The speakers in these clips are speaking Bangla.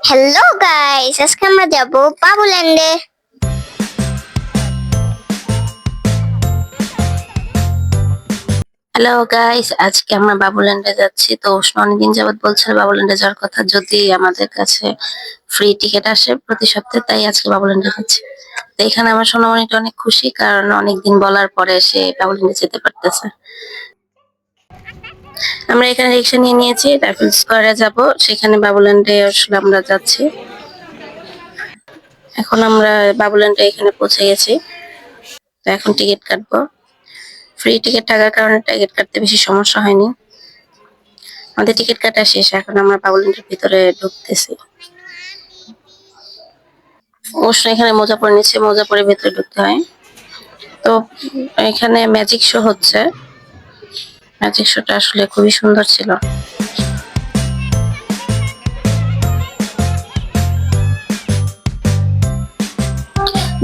হ্যালো গাইস, আজকে আমরা যাব বাবুল্যান্ডে। হ্যালো গাইস, আজকে আমরা বাবুল্যান্ডে যাচ্ছি। তো উষ্ণ অনেকদিন যাবত বলছিল বাবুল্যান্ডে যাওয়ার কথা, যদি আমাদের কাছে ফ্রি টিকিট আসে প্রতি সপ্তাহে, তাই আজকে বাবুল্যান্ডে যাচ্ছি। তো এখানে আমার সোনামণিটা অনেক খুশি, কারণ অনেকদিন বলার পরে সে বাবুল্যান্ডে যেতে পারতেছে। আমরা এখানে রিক্সা নিয়ে নিয়েছি, রাইফেল স্কোয়ারে যাব, সেখানে বাবুল্যান্ডে আসলে আমরা যাচ্ছি। এখন আমরা বাবুল্যান্ডে এখানে পৌঁছে গেছি। তো এখন টিকিট কাটবো। ফ্রি টিকিট থাকার কারণে টিকিট কাটতে বেশি সমস্যা হয়নি। আমাদের টিকিট কাটা শেষ, এখন আমরা বাবুল্যান্ডের ভিতরে ঢুকতেছি। অবশ্য এখানে মোজা পরে নিচ্ছে, মোজা পরে ভেতরে ঢুকতে হয়। তো এখানে ম্যাজিক শো হচ্ছে, ম্যাজিক শোটা আসলে খুবই সুন্দর ছিল।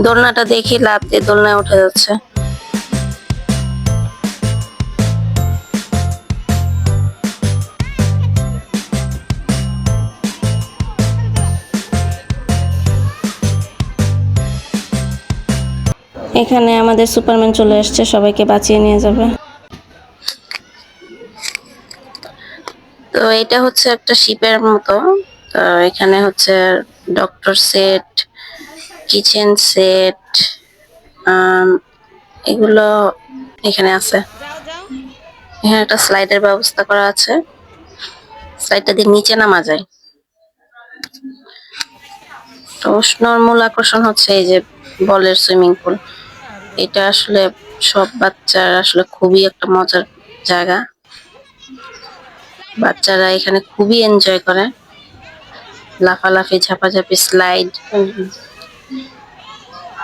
দোলনাটা দেখি লাফ দিয়ে দোলনায় উঠে যাচ্ছে। এখানে আমাদের সুপারম্যান চলে আসছে, সবাইকে বাঁচিয়ে নিয়ে যাবে। তো এটা হচ্ছে একটা শিপের মতো। তো এখানে হচ্ছে ডক্টর সেট, কিচেন সেট, এগুলো এখানে আছে। এখানে একটা স্লাইডের ব্যবস্থা করা আছে, স্লাইডটা দিয়ে নিচে নামা যায়। তো উষ্ণর মূল আকর্ষণ হচ্ছে এই যে বলের সুইমিং পুল। এটা আসলে সব বাচ্চার আসলে খুবই একটা মজার জায়গা। বাচ্চারা এখানে খুবই এনজয় করে, লাফালাফি, ঝাপাঝাপি, স্লাইড।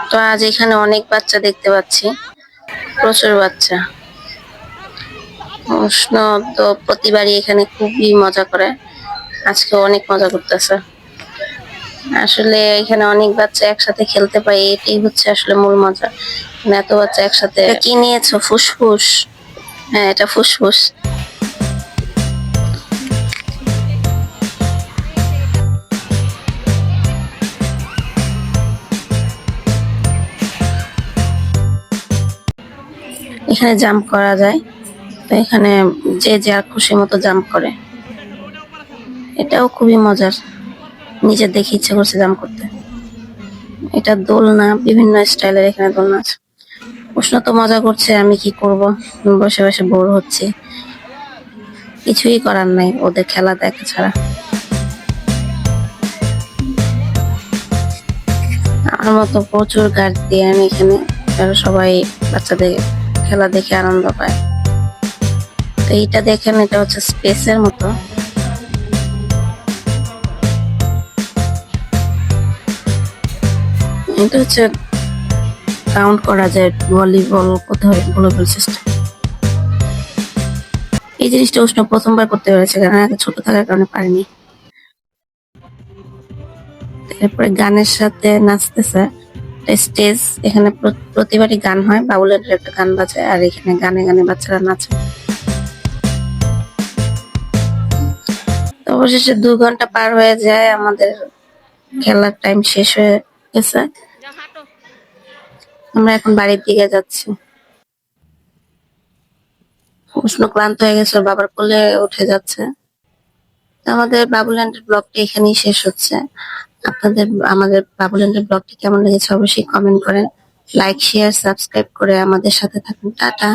তো আজ এখানে অনেক বাচ্চা দেখতে পাচ্ছি, প্রচুর বাচ্চা। উষ্ণ তো প্রতিবারই এখানে খুবই মজা করে, আজকে অনেক মজা করতেছে। আসলে এখানে অনেক বাচ্চা একসাথে খেলতে পারে, এটাই হচ্ছে আসলে মূল মজা। এত বাচ্চা একসাথে। কি নিয়েছো? ফুসফুস? হ্যাঁ, এটা ফুসফুস। এখানে জাম্প করা যায়, তো এখানে যে যার খুশি মতো জাম্প করে, এটাও খুবই মজার। নিজের দেখে ইচ্ছে করছে জাম্প করতে। এটা দোলনা, বিভিন্ন স্টাইলের এখানে দোলনা আছে। উষ্ণ তো মজা করছে, আমি কি করব, বসে বসে বোর হচ্ছি। কিছুই করার নাই, ওদের খেলা দেখা ছাড়া। আমার মতো প্রচুর গার্ডিয়ান এখানে, তারা সবাই বাচ্চাদের খেলা দেখে আনন্দ পায়। তো এইটা দেখেন, এটা হচ্ছে স্পেসের মতো। এটা হচ্ছে কাউন্ট করা যায়, ভলিবল কোথাও ভলিবল সিস্টেম। এই জিনিসটা উষ্ণ প্রথমবার করতে পেরেছে, কারণ আগে ছোট থাকার কারণে পারিনি। এরপরে গানের সাথে নাচতেছে, স্টেজ। এখানে প্রতিবারই গান হয়, বাউলের একটা গান বাজে, আর এখানে গানে গানে বাচ্চারা নাচে। তো অবশেষে 2 ঘন্টা পার হয়ে যায়, আমাদের খেলার টাইম শেষ হয়ে গেছে। আমরা এখন বাড়ির দিকে যাচ্ছি। উষ্ণ ক্লান্ত হয়ে গেছে, বাবার কোলে উঠে যাচ্ছে। আমাদের বাবুল্যান্ডের ব্লগটি এখানেই শেষ হচ্ছে। আপনাদের আমাদের বাবুল্যান্ডের ব্লগটি কেমন লেগেছে অবশ্যই কমেন্ট করেন, লাইক, শেয়ার, সাবস্ক্রাইব করে আমাদের সাথে থাকুন। টাটা।